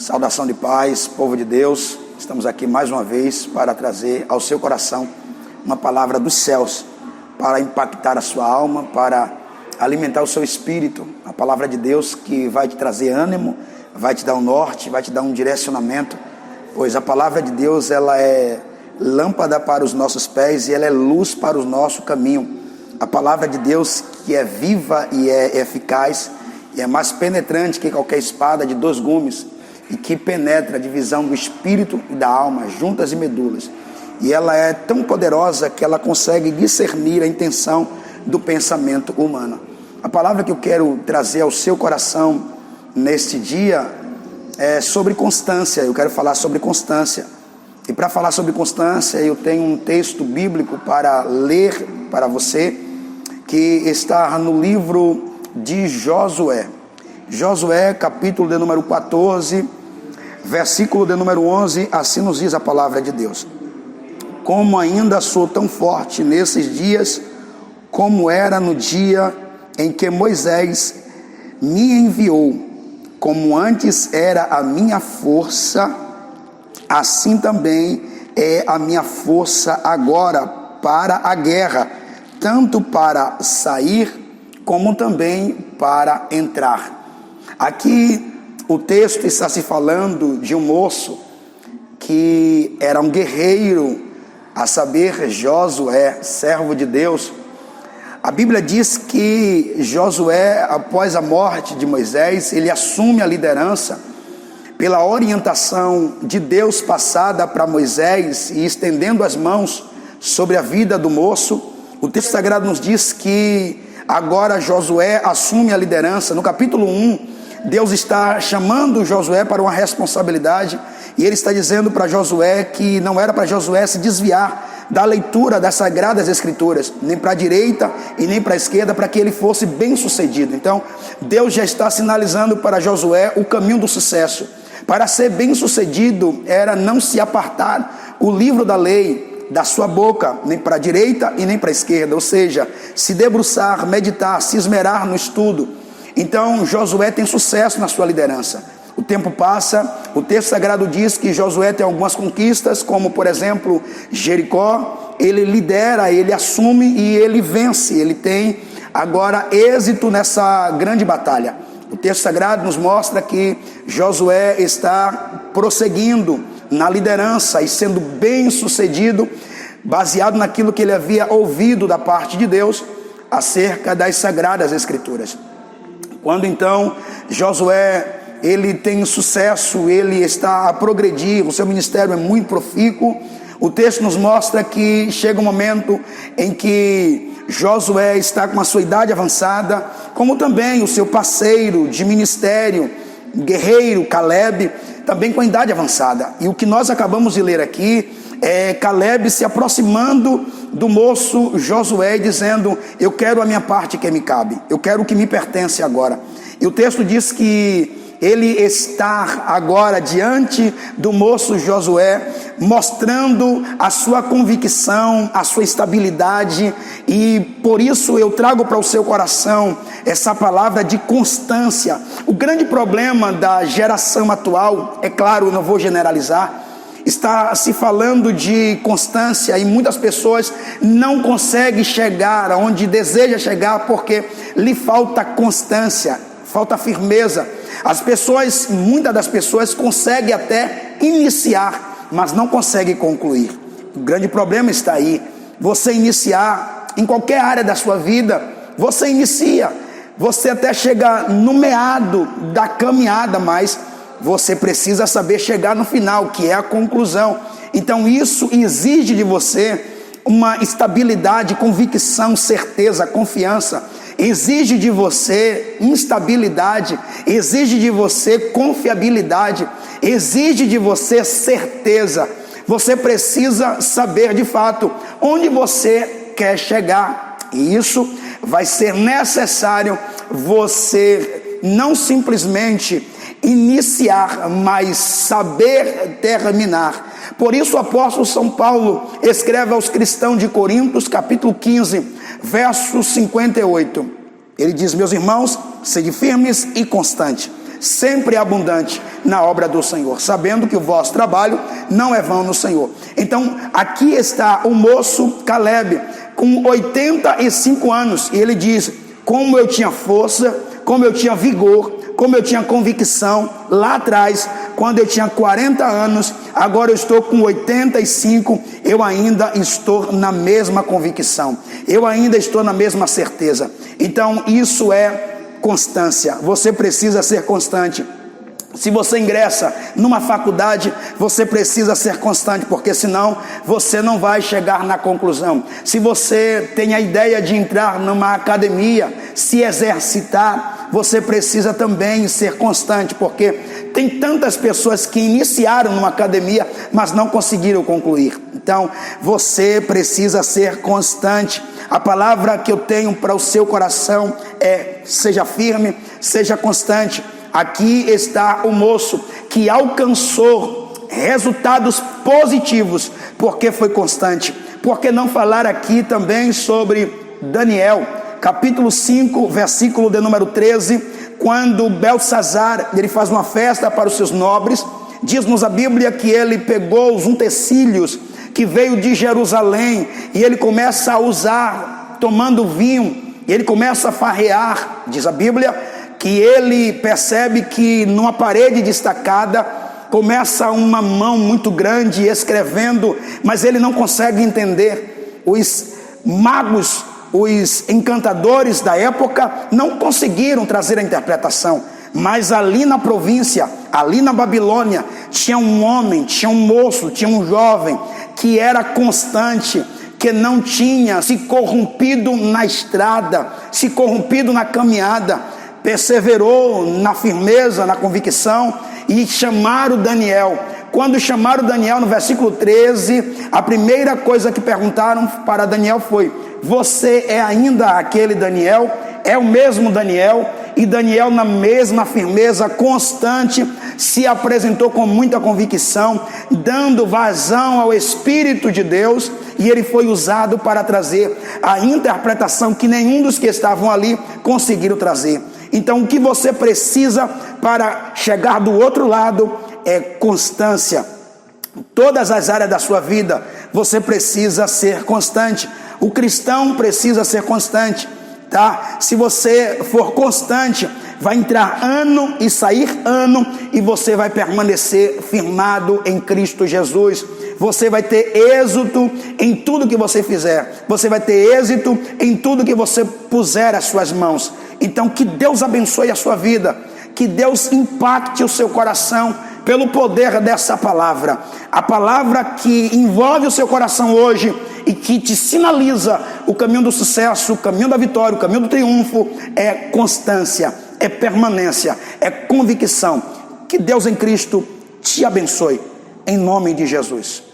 Saudação de paz, povo de Deus. Estamos aqui mais uma vez para trazer ao seu coração uma palavra dos céus, para impactar a sua alma, para alimentar o seu espírito. A palavra de Deus que vai te trazer ânimo, vai te dar um norte, vai te dar um direcionamento, pois a palavra de Deus, ela é lâmpada para os nossos pés e ela é luz para o nosso caminho. A palavra de Deus que é viva e é eficaz e é mais penetrante que qualquer espada de 2 gumes e que penetra a divisão do espírito e da alma, juntas e medulas. E ela é tão poderosa que ela consegue discernir a intenção do pensamento humano. A palavra que eu quero trazer ao seu coração neste dia é sobre constância. Eu quero falar sobre constância. E para falar sobre constância, eu tenho um texto bíblico para ler para você, que está no livro de Josué. Josué, capítulo de número 14, versículo de número 11, assim nos diz a palavra de Deus. Como ainda sou tão forte nesses dias, como era no dia em que Moisés me enviou, como antes era a minha força, assim também é a minha força agora para a guerra, tanto para sair como também para entrar. Aqui o texto está se falando de um moço que era um guerreiro, a saber, Josué, servo de Deus. A Bíblia diz que Josué, após a morte de Moisés, ele assume a liderança pela orientação de Deus passada para Moisés e estendendo as mãos sobre a vida do moço. O texto sagrado nos diz que agora Josué assume a liderança. No capítulo 1, Deus está chamando Josué para uma responsabilidade e ele está dizendo para Josué que não era para Josué se desviar da leitura das Sagradas Escrituras, nem para a direita e nem para a esquerda, para que ele fosse bem sucedido. Então, Deus já está sinalizando para Josué o caminho do sucesso. Para ser bem sucedido era não se apartar o livro da lei da sua boca, nem para a direita e nem para a esquerda, ou seja, se debruçar, meditar, se esmerar no estudo. Então Josué tem sucesso na sua liderança. O tempo passa, o texto sagrado diz que Josué tem algumas conquistas, como por exemplo Jericó. Ele lidera, ele assume e ele vence, ele tem agora êxito nessa grande batalha. O texto sagrado nos mostra que Josué está prosseguindo na liderança e sendo bem sucedido, baseado naquilo que ele havia ouvido da parte de Deus acerca das Sagradas Escrituras. Quando então Josué ele tem sucesso, ele está a progredir, o seu ministério é muito profícuo, o texto nos mostra que chega um momento em que Josué está com a sua idade avançada, como também o seu parceiro de ministério, guerreiro Caleb, também com a idade avançada. E o que nós acabamos de ler aqui é Caleb se aproximando do moço Josué e dizendo: eu quero a minha parte que me cabe, eu quero o que me pertence agora. E o texto diz que ele está agora diante do moço Josué, mostrando a sua convicção, a sua estabilidade, e por isso eu trago para o seu coração essa palavra de constância. O grande problema da geração atual, é claro, eu não vou generalizar, está se falando de constância e muitas pessoas não conseguem chegar aonde deseja chegar porque lhe falta constância, falta firmeza. Muitas das pessoas conseguem até iniciar, mas não conseguem concluir. O grande problema está aí. Você iniciar em qualquer área da sua vida, você inicia, você até chega no meado da caminhada, mas você precisa saber chegar no final, que é a conclusão. Então isso exige de você uma estabilidade, convicção, certeza, confiança. Exige de você instabilidade, exige de você confiabilidade, exige de você certeza. Você precisa saber de fato onde você quer chegar. E isso vai ser necessário você não simplesmente iniciar, mas saber terminar. Por isso o apóstolo São Paulo escreve aos cristãos de Coríntios, capítulo 15, verso 58. Ele diz: meus irmãos, sede firmes e constantes, sempre abundante na obra do Senhor, sabendo que o vosso trabalho não é vão no Senhor. Então, aqui está o moço Caleb, com 85 anos, e ele diz: como eu tinha força, como eu tinha vigor, como eu tinha convicção lá atrás, quando eu tinha 40 anos, agora eu estou com 85, eu ainda estou na mesma convicção, eu ainda estou na mesma certeza. Então isso é constância, você precisa ser constante. Se você ingressa numa faculdade, você precisa ser constante, porque senão você não vai chegar na conclusão. Se você tem a ideia de entrar numa academia, se exercitar, você precisa também ser constante, porque tem tantas pessoas que iniciaram numa academia, mas não conseguiram concluir. Então, você precisa ser constante. A palavra que eu tenho para o seu coração é: seja firme, seja constante. Aqui está o moço que alcançou resultados positivos porque foi constante. Por que não falar aqui também sobre Daniel, capítulo 5, versículo de número 13, quando Belsazar, ele faz uma festa para os seus nobres. Diz-nos a Bíblia que ele pegou os utensílios que veio de Jerusalém e ele começa a usar, tomando vinho, e ele começa a farrear. Diz a Bíblia que ele percebe que numa parede destacada começa uma mão muito grande escrevendo, mas ele não consegue entender. Os magos, os encantadores da época não conseguiram trazer a interpretação, mas ali na província, ali na Babilônia, tinha um homem, tinha um moço, tinha um jovem que era constante, que não tinha se corrompido na estrada, se corrompido na caminhada, perseverou na firmeza, na convicção, e chamaram Daniel. Quando chamaram Daniel, no versículo 13, a primeira coisa que perguntaram para Daniel foi: você é ainda aquele Daniel? É o mesmo Daniel? E Daniel, na mesma firmeza constante, se apresentou com muita convicção, dando vazão ao Espírito de Deus, e ele foi usado para trazer a interpretação que nenhum dos que estavam ali conseguiram trazer. Então, o que você precisa para chegar do outro lado é constância. Todas as áreas da sua vida, você precisa ser constante. O cristão precisa ser constante, tá? Se você for constante, vai entrar ano e sair ano, e você vai permanecer firmado em Cristo Jesus. Você vai ter êxito em tudo que você fizer. Você vai ter êxito em tudo que você puser as suas mãos. Então, que Deus abençoe a sua vida, que Deus impacte o seu coração pelo poder dessa palavra. A palavra que envolve o seu coração hoje e que te sinaliza o caminho do sucesso, o caminho da vitória, o caminho do triunfo, é constância, é permanência, é convicção. Que Deus em Cristo te abençoe, em nome de Jesus.